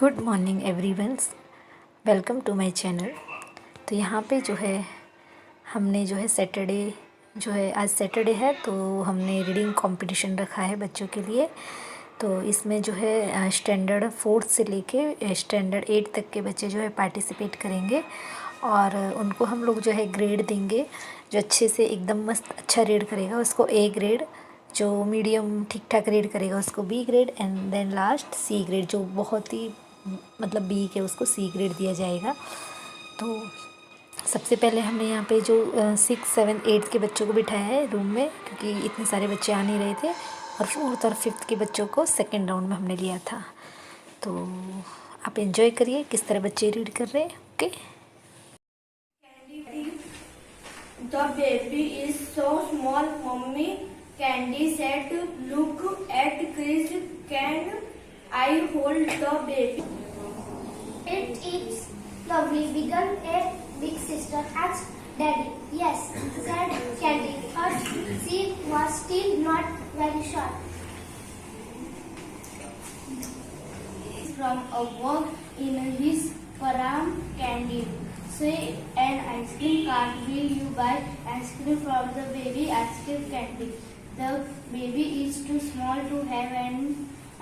Good morning everyone, welcome to my channel. तो यहाँ पे जो है हमने जो है सैटरडे जो है आज सैटरडे है तो हमने रीडिंग कंपटीशन रखा है बच्चों के लिए। तो इसमें जो है स्टैंडर्ड 4 से लेके स्टैंडर्ड 8 तक के बच्चे जो है पार्टिसिपेट करेंगे और उनको हम लोग जो है ग्रेड देंगे। जो अच्छे से एकदम मस्त अच्छा रीड करेगा उसको ए ग्रेड, जो मीडियम ठीक ठाक रीड करेगा उसको B grade and then last C grade, जो बहुत ही मतलब बी के उसको सी ग्रेड दिया जाएगा। तो सबसे पहले हमने यहाँ पे जो 6, 7, 8 के बच्चों को बिठाया है रूम में, क्योंकि इतने सारे बच्चे आ नहीं रहे थे, और 4th और 5th के बच्चों को सेकेंड राउंड में हमने लिया था। तो आप एंजॉय करिए किस तरह बच्चे रीड कर रहे हैं। Okay. The baby is so small, Mommy. Candy said, "Look at Chris. Can I hold the baby?" It is lovely. Began a big sister asked Daddy. Yes, said Candy. Her she was still not very short. From a walk in his pram, Candy. Say an ice cream cart. Will you buy ice cream from the baby? Asked Candy. The baby is too small to have an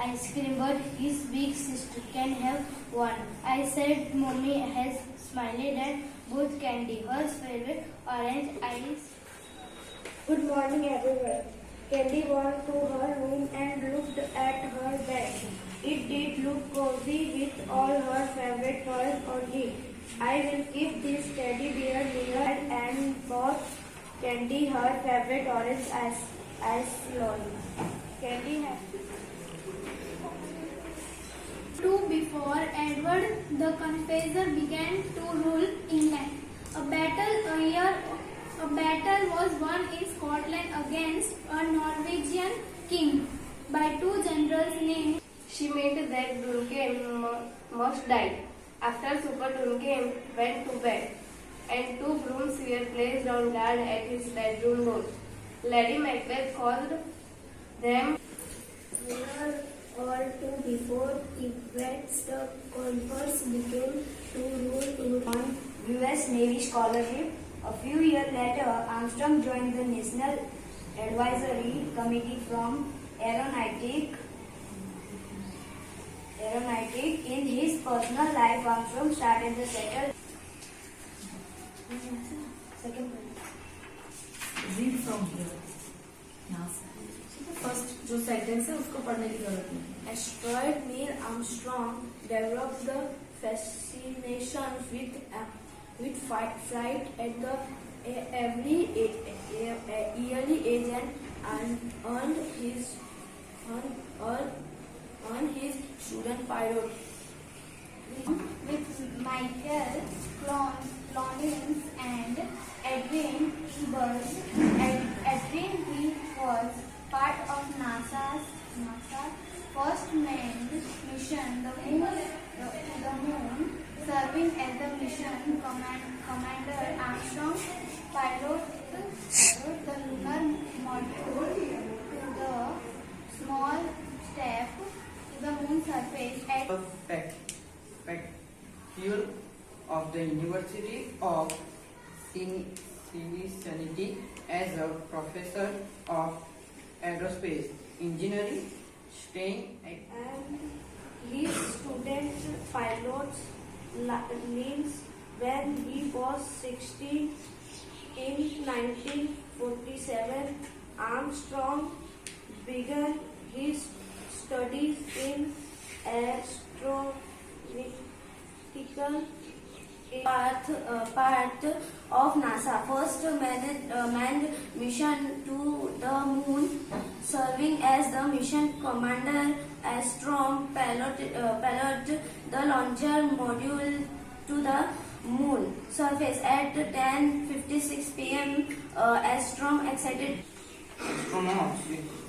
ice cream, but his big sister can have one. I said. Mommy has smiled at both Candy. Her favorite orange eyes. Good morning, everyone. Candy went to her room and looked at her bed. It did look cozy with all her favorite toys on it. I will keep this teddy bear near and bought Candy her favorite orange ice lolly. Candy had Two before Edward the Confessor began to rule England. A battle was won in Scotland against a Norwegian king by two generals named. She meant that Duncan must die. After Super Duncan went to bed, and two brooms were placed on guard at his bedroom door. Lady Macbeth called them. winner or two before events the converse began to rule England. U.S. Navy scholarship. A few years later, Armstrong joined the National Advisory Committee from Aeronautic. In his personal life, Armstrong started the second. Read from here यहाँ से first जो sentence है उसको पढ़ने की जरूरत नहीं। Asteroid Neil Armstrong developed the fascination with flight at the early age and earned his student pilot. With Michael Collins and Edwin Ebert. Edwin he was part of NASA's first manned mission to the moon, serving as the mission commander. Armstrong piloted the lunar module to the small step to the moon surface at Faculty of the University of Cincinnati as a professor of aerospace engineering, staying at And his student pilots names when he was 16. In 1947, Armstrong began his studies in astronautical Part of NASA first manned mission to the moon, serving as the mission commander. Armstrong piloted the launcher module to the moon surface at 10:56 p.m. Armstrong excited. astronauts.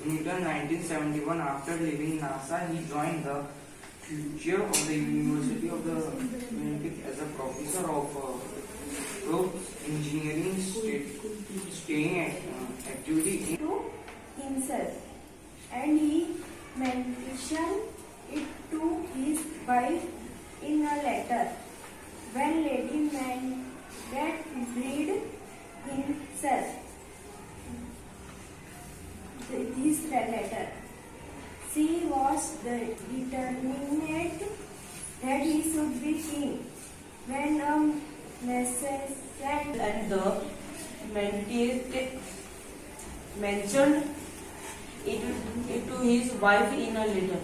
In 1971, after leaving NASA, he joined the future of the University of the Olympic as a professor of engineering, staying actively in to himself, and he mentioned it to his wife in a letter. When Lady Macbeth read himself this letter, she was determined that he should be king. When a message and the mentioned it to his wife in a letter.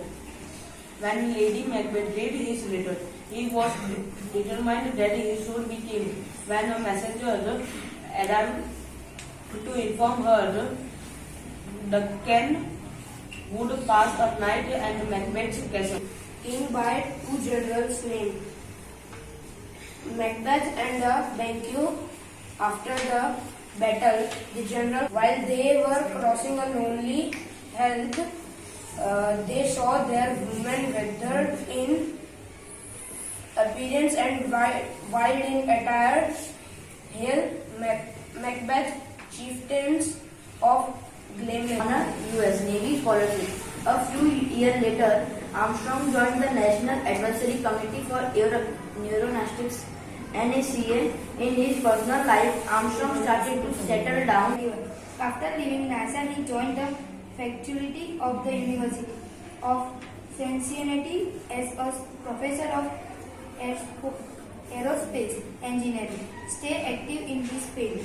When Lady Macbeth read his letter, he was determined that he should be king. When a messenger arrived to inform her, the king would pass a night at Macbeth's castle. king by two generals named Macbeth and Banquo. After the battle, the general, while they were crossing a lonely heath, they saw their women gathered in appearance and wild in attire. Hail Macbeth, chieftains of Glamorgan. US Navy Scholarship. A few years later, Armstrong joined the National Advisory Committee for Aeronautics (NACA). In his personal life, Armstrong started to settle down. After leaving NASA, he joined the faculty of the University of Cincinnati as a professor of aerospace engineering. Stay active in this field.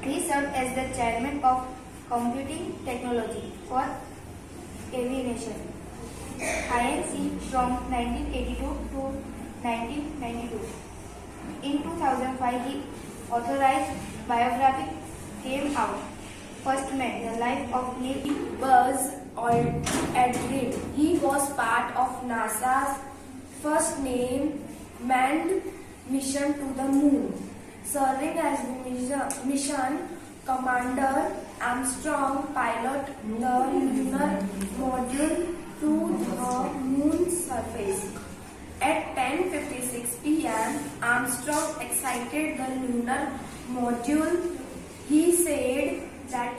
He served as the chairman of Computing Technology for Aviation (INC) from 1982 to 1992. In 2005, his authorized biography came out. First met the life of Neil Buzz Aldrin. He was part of NASA's first manned mission to the moon. Serving as mission commander, Armstrong piloted the lunar module to the moon's surface. At 10:56 p.m., Armstrong exited the lunar module. He said that